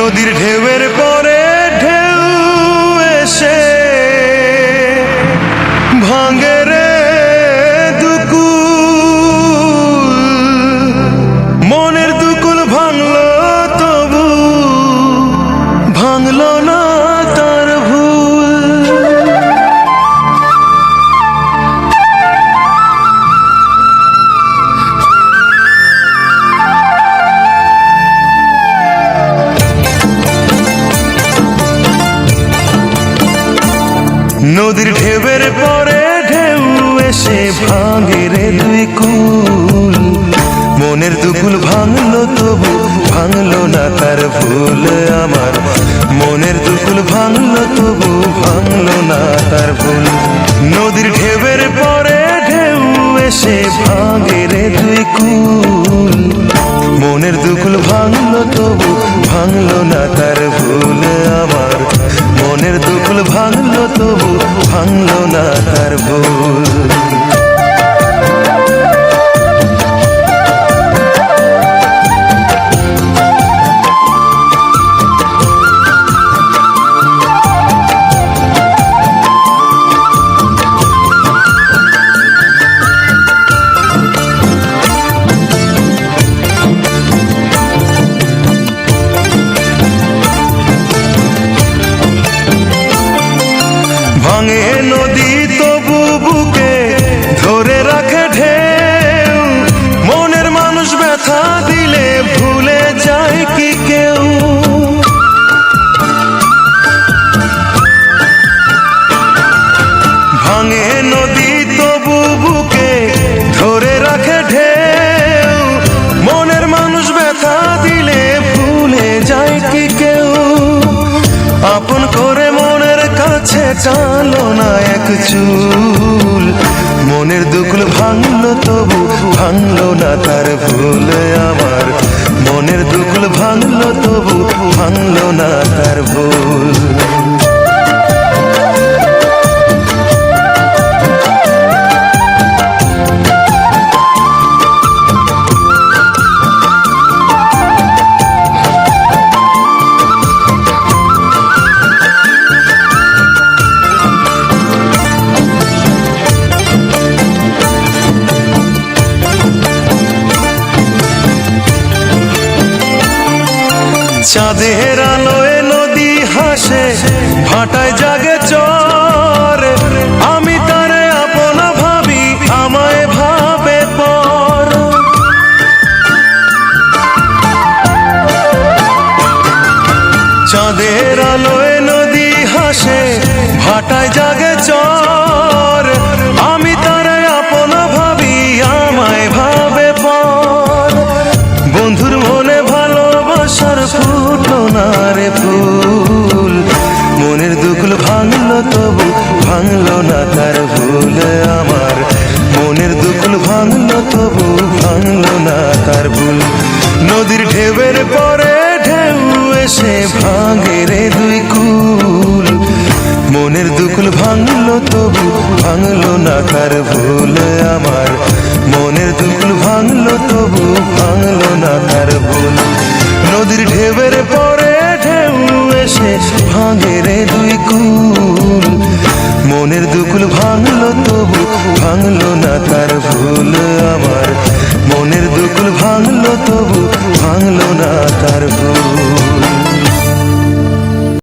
নদীর ঢেউয়ের পরে ঢেউ এসে ভাঙে রে দুকুল, মনের দুকুল ভাঙলো তবু ভাঙলো না তার ভুল। নদীর ঢেউয়ের পরে ঢেউ এসে ভাঙে রে দুই কুল, মনের দুকুল ভাঙলো তবু ভাঙলো না তার ভুল। আমার মনের দুকুল ভাঙলো তবু ভাঙলো না তার ভুল। নদীর ঢেউয়ের পরে ঢেউ এসে ভাঙে রে দুই কুল, মনের দুকুল ভাঙলো তবু ভাঙলো না তার ভুল। আমার মনের দুকুল ভাঙলো তবু ভাঙলো না তার ভুল। ভাঙে নদী তবু বুকে ধরে রাখে ঢেউ, মনের মানুষ ব্যথা দিলে ভুলে যায় কি কেউ। ভাঙে নদী তবু বুকে ধরে রাখে ঢেউ, মনের মানুষ ব্যথা দিলে ভুলে যায় কি কেউ। আপন করে মনের কাছে টানো না এক চুল, মনের দুকুল ভাঙলো তবু ভাঙলো না তার ভুল। আমার মনের দুকুল ভাঙলো তবু ভাঙলো না তার ভুল। চাঁদের আলোয় নদী হাসে ভাটায় জাগে চর, আমি তারে আপন ভাবি আমায় ভাবে পর। চাঁদের আলোয় নদী হাসে ভাটায় জাগে চর, আমি তারে আপন ভাবি আমায় ভাবে পর। বন্ধুর মনে ভালোবাসার ফুটলো না রে ফুল, মনের দুকুল ভাঙলো তবু ভাঙলো না তার ভুল। আমার মনের দুকুল ভাঙলো তবু ভাঙলো না তার ভুল। নদীর ঢেউয়ের পরে ঢেউ এসে ভাঙে রে দুই কুল, মনের দুকুল ভাঙলো তবু ভাঙলো না তার ভুল। আমার মনের দুকুল ভাঙলো তবু ভাঙলো না তার ভুল। নদীর ঢেউয়ের পরে ঢেউ এসে ভাঙে রে দুই কুল, মনের দুকুল ভাঙলো তবু ভাঙলো না তার ভুল। আমার মনের দুকুল ভাঙলো তবু ভাঙলো না তার ভুল।